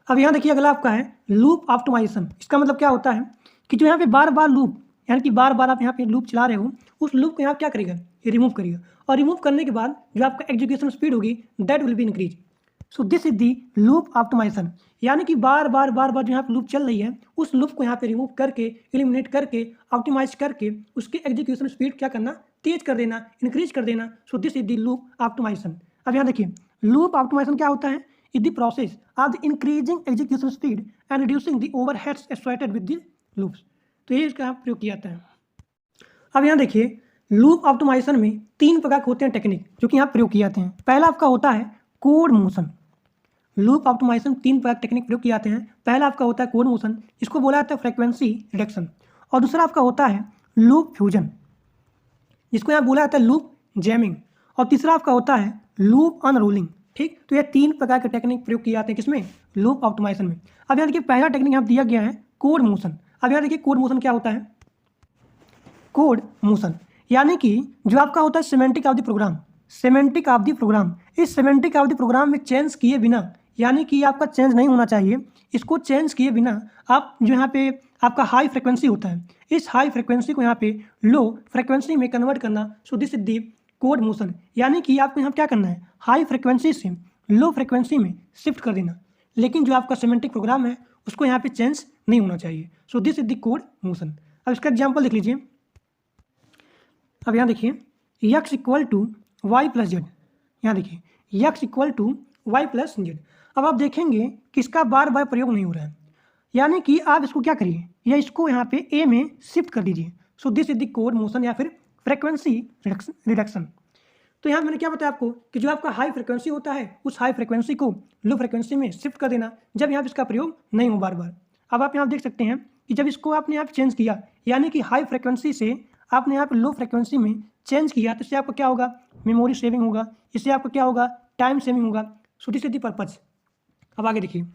अब यहाँ देखिए अगला आपका है लूप ऑप्टिमाइजेशन। इसका मतलब क्या होता है कि जो यहाँ पे बार बार लूप, यानी कि बार बार आप यहाँ पे लूप चला रहे हो, उस लूप को यहाँ क्या करेगा, ये रिमूव करेगा, और रिमूव करने के बाद जो आपका एग्जीक्यूशन स्पीड होगी that will be increase. So this is the loop optimisation, यानी कि बार बार जो यहाँ पे लूप चल रही है उस लूप को यहाँ पे रिमूव करके, एलिमिनेट करके, ऑप्टिमाइज करके उसके एग्जीक्यूशन स्पीड क्या करना, तेज कर देना, इंक्रीज कर देना। So this is the loop optimisation. अब यहाँ देखिए लूप ऑप्टिमाइजेशन क्या होता है, is the process of the increasing execution speed and reducing the overheads associated with the loops. तो ये इसका प्रयोग किया जाता है। अब यहाँ देखिए लूप ऑप्टिमाइजेशन में 3 प्रकार के होते हैं टेक्निक जो कि यहाँ प्रयोग किए जाते हैं। पहला आपका होता है कोड मोशन। लूप ऑप्टिमाइजेशन 3 प्रकार टेक्निक प्रयोग किए जाते हैं। पहला आपका होता है कोड मोशन, इसको बोला जाता है फ्रीक्वेंसी रिडक्शन, और दूसरा आपका होता है लूप फ्यूजन, जिसको यहाँ बोला जाता है लूप जैमिंग, और तीसरा आपका होता है लूप अनरोलिंग। ठीक, तो ये 3 प्रकार के टेक्निक प्रयोग किए जाते हैं किसमें, लूप ऑप्टिमाइजेशन में। अब यहाँ देखिए पहला टेक्निक यहाँ दिया गया है कोड मोशन। अब यहाँ देखिए कोड मोशन क्या होता है, कोड मोशन यानी कि जो आपका होता है semantic of the program, semantic of the program, इस सिमेंटिक ऑफ द प्रोग्राम में चेंज किए बिना, यानी कि आपका चेंज नहीं होना चाहिए, इसको चेंज किए बिना आप जो यहाँ पे आपका हाई फ्रिक्वेंसी होता है, इस हाई फ्रिक्वेंसी को यहाँ पे लो फ्रिक्वेंसी में कन्वर्ट करना। सो this is the code motion, यानी कि आपको यहाँ क्या करना है, हाई फ्रिक्वेंसी से लो फ्रिक्वेंसी में शिफ्ट कर देना, लेकिन जो आपका सिमेंटिक प्रोग्राम है उसको यहाँ पे चेंज नहीं होना चाहिए। So this is the code motion. अब इसका एग्जाम्पल देख लीजिए। अब यहाँ देखिए x equal to y plus z, यहाँ देखिए x equal to y plus z. अब आप देखेंगे कि इसका बार बार प्रयोग नहीं हो रहा है, यानी कि आप इसको क्या करिए, या इसको यहाँ पे ए में शिफ्ट कर दीजिए। सो this is the code motion या फिर फ्रिक्वेंसी रिडक्शन। तो यहाँ मैंने क्या बताया आपको कि जो आपका हाई फ्रिक्वेंसी होता है उस हाई फ्रिक्वेंसी को लो फ्रिक्वेंसी में शिफ्ट कर देना, जब यहाँ पे इसका प्रयोग नहीं हो बार बार। अब आप यहाँ देख सकते हैं कि जब इसको आपने यहाँ चेंज किया, यानी कि हाई फ्रिक्वेंसी से आपने यहाँ पे लो फ्रिक्वेंसी में चेंज किया, तो इससे आपको क्या होगा, मेमोरी सेविंग होगा, इससे आपको क्या होगा, टाइम सेविंग होगा। सो दिस इज द पर्पज। अब आगे देखिए,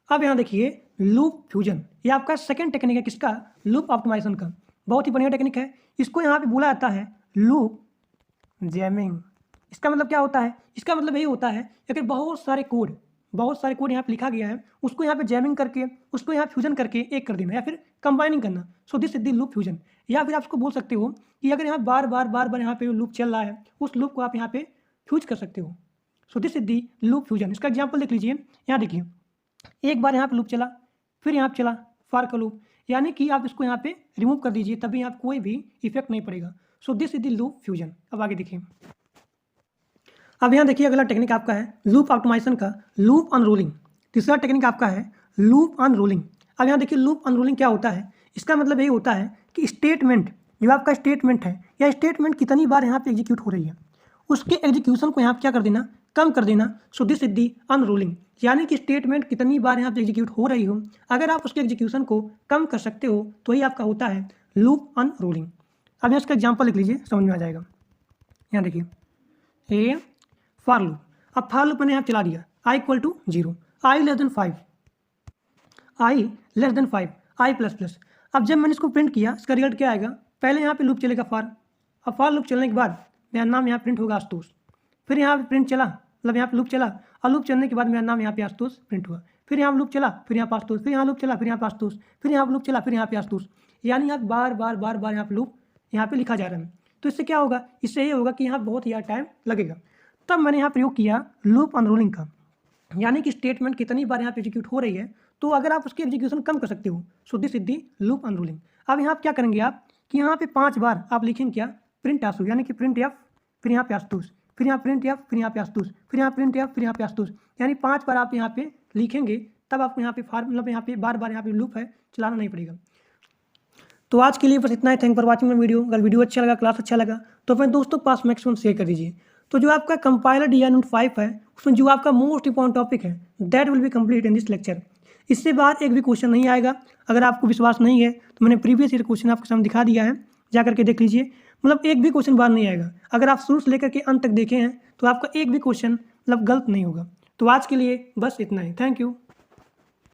अब यहाँ देखिए लूप फ्यूजन, ये आपका सेकंड टेक्निक है किसका, लूप ऑप्टिमाइजेशन का। बहुत ही बढ़िया टेक्निक है, इसको यहाँ पे बोला जाता है लूप जैमिंग। इसका मतलब क्या होता है, इसका मतलब यही होता है कि बहुत सारे कोड यहाँ पे लिखा गया है, उसको यहाँ पे जैमिंग करके, उसको यहाँ फ्यूजन करके एक कर देना, या फिर कंबाइनिंग करना। सो this is the loop fusion. या फिर आप उसको बोल सकते हो कि अगर यहाँ बार बार यहाँ पे लूप चल रहा है, उस लूप को आप यहाँ पे फ्यूज कर सकते हो। So this is the loop fusion. इसका एग्जाम्पल देख लीजिए। यहाँ देखिए एक बार यहाँ पे लूप चला, फिर यहाँ पे चला फॉर का लूप, यानी कि आप इसको यहाँ पे रिमूव कर दीजिए, तभी यहाँ कोई भी इफेक्ट नहीं पड़ेगा। सो this is the loop fusion. अब आगे देखिए, अब यहाँ देखिए अगला टेक्निक आपका है लूप ऑप्टिमाइजेशन का लूप अनरोलिंग। तीसरा टेक्निक आपका है लूप अनरोलिंग। अब यहाँ देखिए लूप अनरोलिंग क्या होता है, इसका मतलब यही होता है कि स्टेटमेंट, जो आपका स्टेटमेंट है या स्टेटमेंट कितनी बार यहाँ पे एग्जीक्यूट हो रही है, उसके एग्जीक्यूशन को यहाँ पे क्या कर देना, कम कर देना। सो दिस इज दी अनरोलिंग, यानी कि स्टेटमेंट कितनी बार यहाँ पे एग्जीक्यूट हो रही हो, अगर आप उसके एग्जीक्यूशन को कम कर सकते हो तो ही आपका होता है लूप अनरोलिंग। अब यहाँ इसका एग्जाम्पल लिख लीजिए, समझ में आ जाएगा। यहाँ देखिए ए फॉर लूप, अब फॉर लूप मैंने यहाँ चला दिया i equal to 0, i less than 5, i less than 5, i plus plus. अब जब मैंने इसको प्रिंट किया, इसका रिजल्ट क्या आएगा, पहले यहाँ पे लूप चलेगा फॉर, अब फॉर लूप चलने के बाद मेरा नाम यहाँ प्रिंट होगा आशुतोष, फिर यहाँ पे प्रिंट चला, मतलब यहाँ पे लूप चला, और लूप चलने के बाद मेरा नाम यहाँ पे आशुतोष प्रिंट हुआ, फिर यहाँ लूप चला, फिर यहाँ पे आशुतोष, फिर यहाँ लूप चला, फिर यहाँ पे आशुतोष, फिर यहाँ लूप चला, फिर यहाँ पे आशुतोष, यानी यहाँ बार बार यहाँ पे लूप यहाँ पे लिखा जा रहा है। तो इससे क्या होगा, इससे ये होगा कि यहाँ बहुत ज़्यादा टाइम लगेगा। तब मैंने यहाँ प्रयोग किया लूप अनरोलिंग का, यानी कि स्टेटमेंट कितनी बार यहाँ पे एग्जीक्यूट हो रही है, तो अगर आप उसकी एग्जीक्यूशन कम कर सकते हो, so this is the loop unrolling. अब यहाँ आप क्या करेंगे आप कि यहाँ पे 5 बार आप लिखेंगे क्या, प्रिंट आशु, यानी कि प्रिंट एफ, फिर यहाँ पे आशुतोष, फिर यहाँ प्रिंट एफ, फिर यहाँ पे आशुतोष, फिर यहाँ प्रिंट एफ, फिर यहाँ पे आशुतोष, यानी 5 बार आप यहाँ पे लिखेंगे, तब आपको यहाँ पे मतलब यहाँ पे बार यहाँ पे लूप है चलाना नहीं पड़ेगा। तो आज के लिए बस इतना ही। Thank for watching my video. अगर वीडियो अच्छा लगा, क्लास अच्छा लगा, तो अपने दोस्तों के पास मैक्सिमम शेयर कर दीजिए। तो जो आपका कंपाइलर DI 5 है, उसमें जो आपका मोस्ट इंपॉर्टेंट टॉपिक है that will B complete in this lecture. इससे बाहर एक भी क्वेश्चन नहीं आएगा। अगर आपको विश्वास नहीं है तो मैंने प्रीवियस ईयर क्वेश्चन आपके सामने दिखा दिया है, जा करके देख लीजिए। मतलब एक भी क्वेश्चन बाहर नहीं आएगा। अगर आप शुरू से लेकर के अंत तक देखे हैं तो आपका एक भी क्वेश्चन मतलब गलत नहीं होगा। तो आज के लिए बस इतना ही। Thank you.